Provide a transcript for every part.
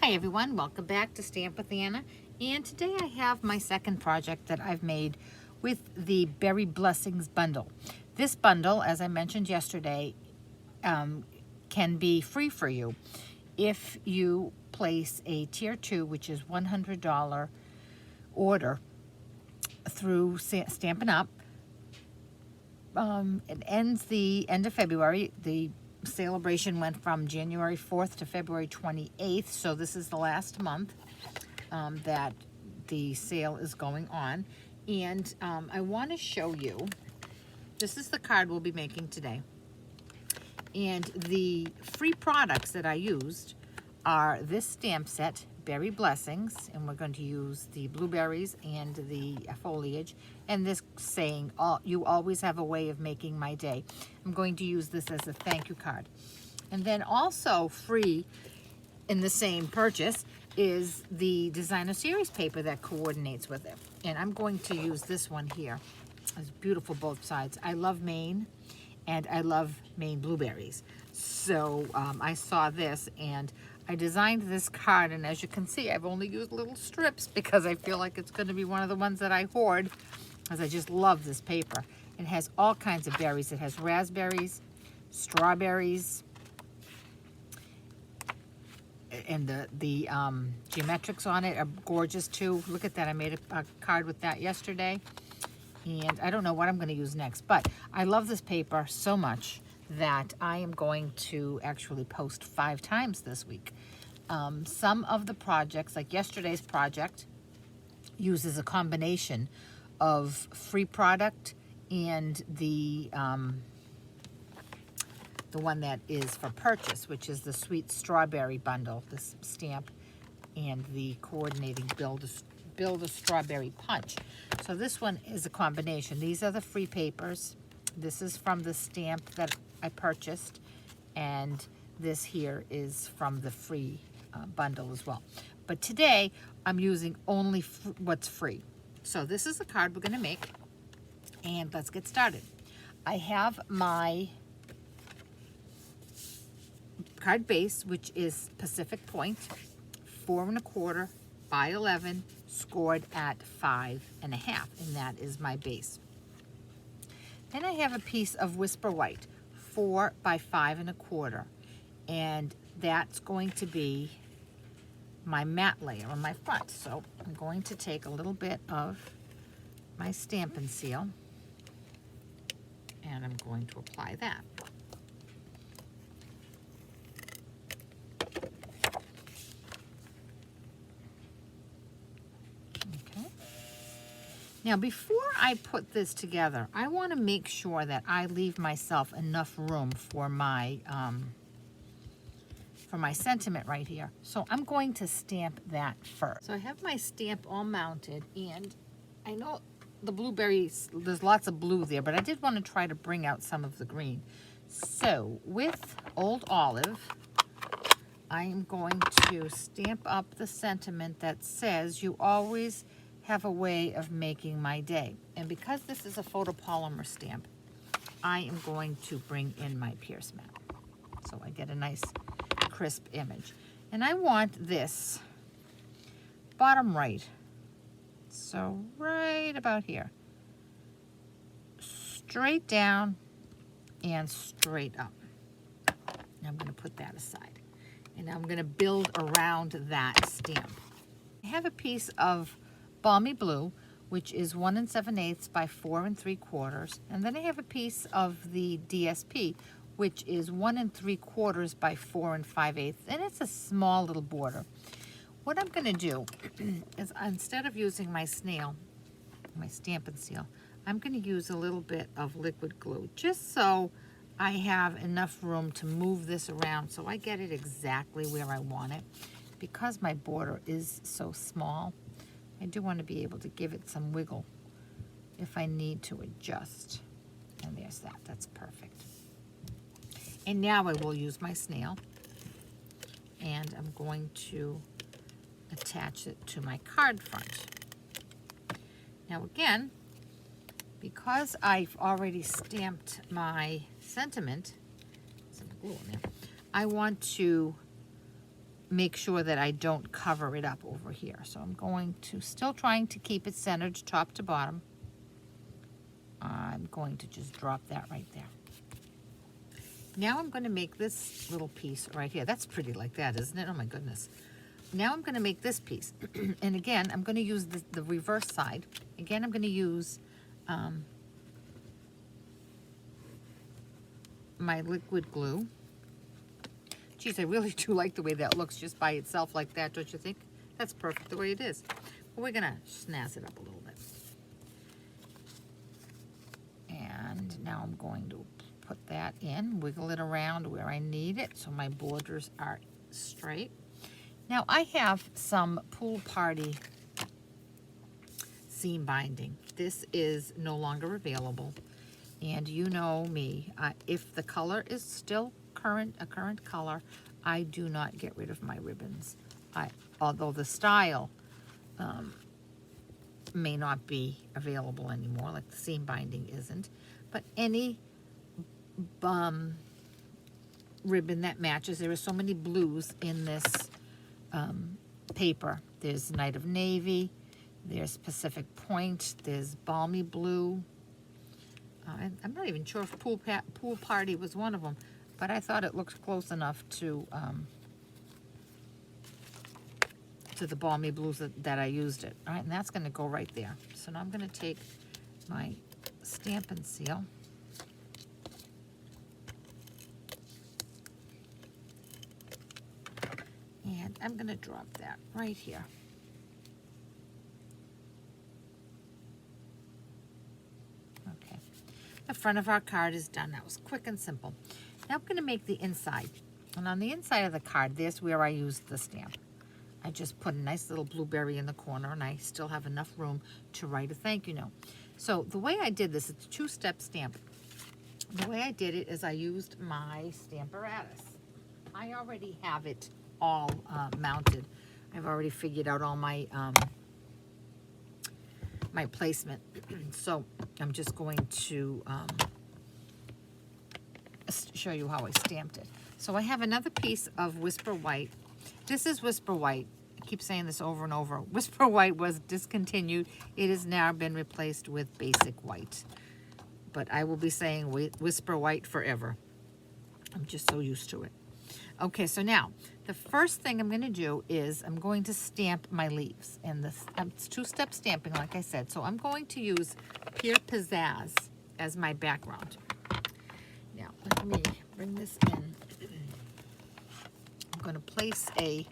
Hi everyone, welcome back to Stamp with Anna, and today I have my second project that I've made with the Berry Blessings bundle. This bundle, as I mentioned yesterday, can be free for you if you place a tier 2, which is $100 order through Stampin' Up. It ends the end of February. The celebration went from January 4th to February 28th, so this is the last month that the sale is going on. And I want to show you, this is the card we'll be making today. And the free products that I used are this stamp set, Berry Blessings, and we're going to use the blueberries and the foliage, and this saying, you always have a way of making my day. I'm going to use this as a thank you card. And then also free in the same purchase is the designer series paper that coordinates with it. And I'm going to use this one here. It's beautiful both sides. I love Maine, and I love Maine blueberries. So I saw this and I designed this card, and as you can see, I've only used little strips because I feel like it's going to be one of the ones that I hoard, because I just love this paper. It has all kinds of berries. It has raspberries, strawberries, and the geometrics on it are gorgeous too. Look at that. I made a card with that yesterday, and I don't know what I'm going to use next, but I love this paper so much that I am going to actually post 5 times this week. Some of the projects, like yesterday's project, uses a combination of free product and the one that is for purchase, which is the sweet strawberry bundle, this stamp, and the coordinating build a strawberry punch. So this one is a combination. These are the free papers. This is from the stamp that I purchased, and this here is from the free bundle as well. But today I'm using only what's free. So this is the card we're going to make, and let's get started. I have my card base, which is Pacific Point, 4 1/4 by 11, scored at 5 1/2, and that is my base. Then I have a piece of Whisper White, 4 by 5 1/4, and that's going to be my matte layer on my front. So I'm going to take a little bit of my Stampin' Seal, and I'm going to apply that. Now, before I put this together, I want to make sure that I leave myself enough room for my sentiment right here. So I'm going to stamp that first. So I have my stamp all mounted, and I know the blueberries, there's lots of blue there, but I did want to try to bring out some of the green. So with Old Olive, I am going to stamp up the sentiment that says, you always have a way of making my day. And because this is a photopolymer stamp, I am going to bring in my Pierce mat, so I get a nice crisp image. And I want this bottom right, so right about here, straight down and straight up. And I'm going to put that aside, and I'm going to build around that stamp. I have a piece of Balmy Blue, which is 1 7/8 by 4 3/4, and then I have a piece of the DSP, which is 1 3/4 by 4 5/8, and it's a small little border. What I'm going to do is, instead of using my snail, my Stampin' Seal, I'm going to use a little bit of liquid glue, just so I have enough room to move this around so I get it exactly where I want it. Because my border is so small, I do want to be able to give it some wiggle if I need to adjust. And there's that. That's perfect. And now I will use my snail, and I'm going to attach it to my card front. Now again, because I've already stamped my sentiment, some glue in there, I want to make sure that I don't cover it up over here. So I'm going to, still trying to keep it centered top to bottom. I'm going to just drop that right there. Now I'm going to make this little piece right here. That's pretty like that, isn't it? Oh my goodness. Now I'm going to make this piece. And again, I'm going to use the reverse side. Again, I'm going to use my liquid glue. Geez, I really do like the way that looks just by itself like that, don't you think? That's perfect the way it is. But we're going to snazz it up a little bit. And now I'm going to put that in, wiggle it around where I need it so my borders are straight. Now I have some Pool Party seam binding. This is no longer available, and you know me, if the color is still a current color, I do not get rid of my ribbons. Although the style may not be available anymore, like the seam binding isn't, but any ribbon that matches. There are so many blues in this paper. There's Night of Navy, there's Pacific Point, there's Balmy Blue. I'm not even sure if Pool Party was one of them, but I thought it looked close enough to the Balmy Blues that I used it. All right, and that's going to go right there. So now I'm going to take my Stampin' Seal. And I'm going to drop that right here. Okay. The front of our card is done. That was quick and simple. Now I'm going to make the inside. And on the inside of the card, there's where I used the stamp. I just put a nice little blueberry in the corner, and I still have enough room to write a thank you note. So the way I did this, it's a two-step stamp. The way I did it is I used my Stamparatus. I already have it all mounted. I've already figured out all my my placement. So I'm just going to show you how I stamped it. So I have another piece of Whisper White. This is Whisper White. I keep saying this over and over. Whisper White was discontinued. It has now been replaced with Basic White. But I will be saying Whisper White forever. I'm just so used to it. Okay, so now the first thing I'm going to do is I'm going to stamp my leaves. And it's two-step stamping, like I said. So I'm going to use Pure Pizzazz as my background. Now, let me bring this in. I'm going to place a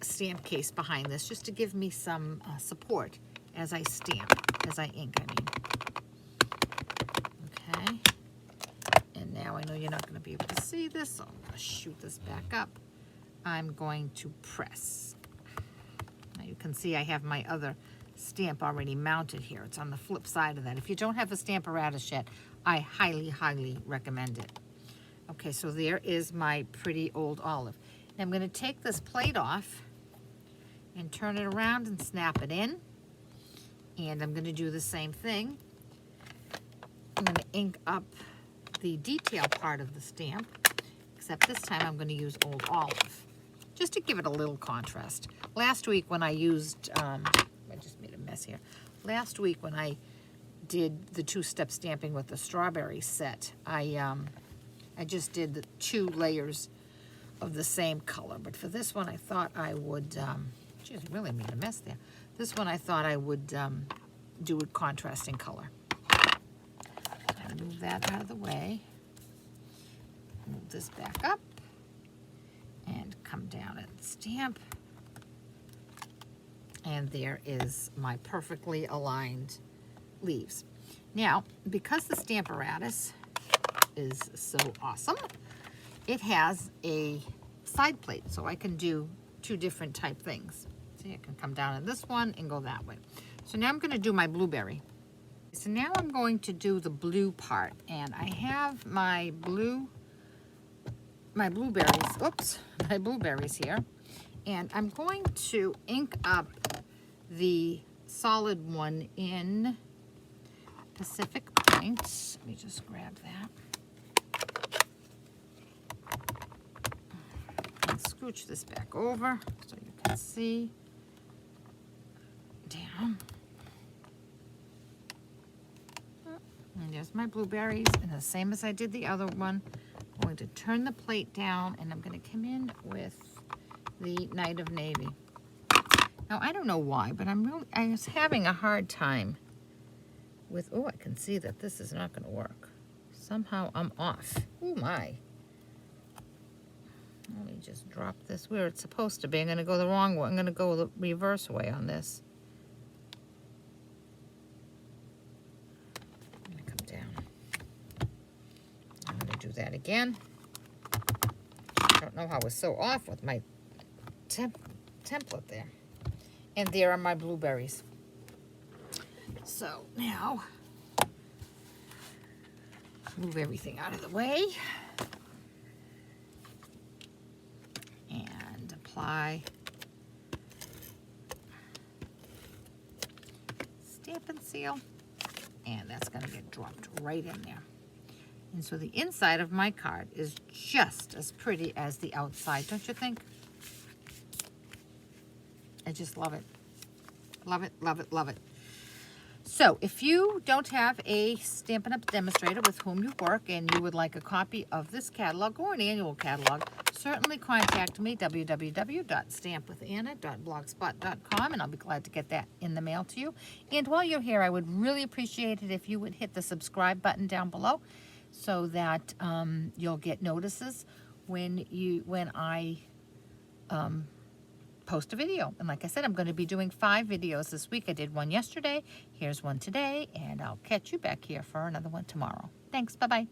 stamp case behind this just to give me some support as I stamp, as I ink, I mean. Okay. And now I know you're not going to be able to see this, so I'm going to shoot this back up. I'm going to press. Now you can see I have my other stamp already mounted here. It's on the flip side of that. If you don't have a Stamparatus yet, I highly, highly recommend it. Okay, so there is my pretty old olive. Now I'm going to take this plate off and turn it around and snap it in. And I'm going to do the same thing. I'm going to ink up the detail part of the stamp, except this time I'm going to use old olive, just to give it a little contrast. Last week when I used, I just made a mess here. Last week when I did the two-step stamping with the strawberry set, I just did the 2 layers of the same color. But for this one, I thought I would, geez, I really made a mess there. This one I thought I would do a contrasting color. Move that out of the way. Move this back up and come down and stamp. And there is my perfectly aligned leaves. Now, because the Stamparatus is so awesome, it has a side plate, so I can do 2 different type things. See, I can come down in this one and go that way. So now I'm going to do my blueberry. So now I'm going to do the blue part, and I have my blueberries here, and I'm going to ink up the solid one in Pacific Point. Let me just grab that and scooch this back over so you can see. Down. And there's my blueberries, and the same as I did the other one, I'm going to turn the plate down, and I'm going to come in with the Night of Navy. Now, I don't know why, but I was having a hard time with, oh, I can see that this is not going to work. Somehow I'm off. Oh, my. Let me just drop this where it's supposed to be. I'm going to go the wrong way. I'm going to go the reverse way on this. Do that again. I don't know how I was so off with my template there. And there are my blueberries. So now, move everything out of the way. And apply Stampin' Seal. And that's going to get dropped right in there. And so the inside of my card is just as pretty as the outside, don't you think? I just love it. Love it, love it, love it. So if you don't have a Stampin' Up! Demonstrator with whom you work and you would like a copy of this catalog or an annual catalog, certainly contact me, www.stampwithanna.blogspot.com, and I'll be glad to get that in the mail to you. And while you're here, I would really appreciate it if you would hit the subscribe button down below, so that you'll get notices when I post a video. And like I said, I'm going to be doing 5 videos this week. I did one yesterday. Here's one today, and I'll catch you back here for another one tomorrow. Thanks. Bye-bye.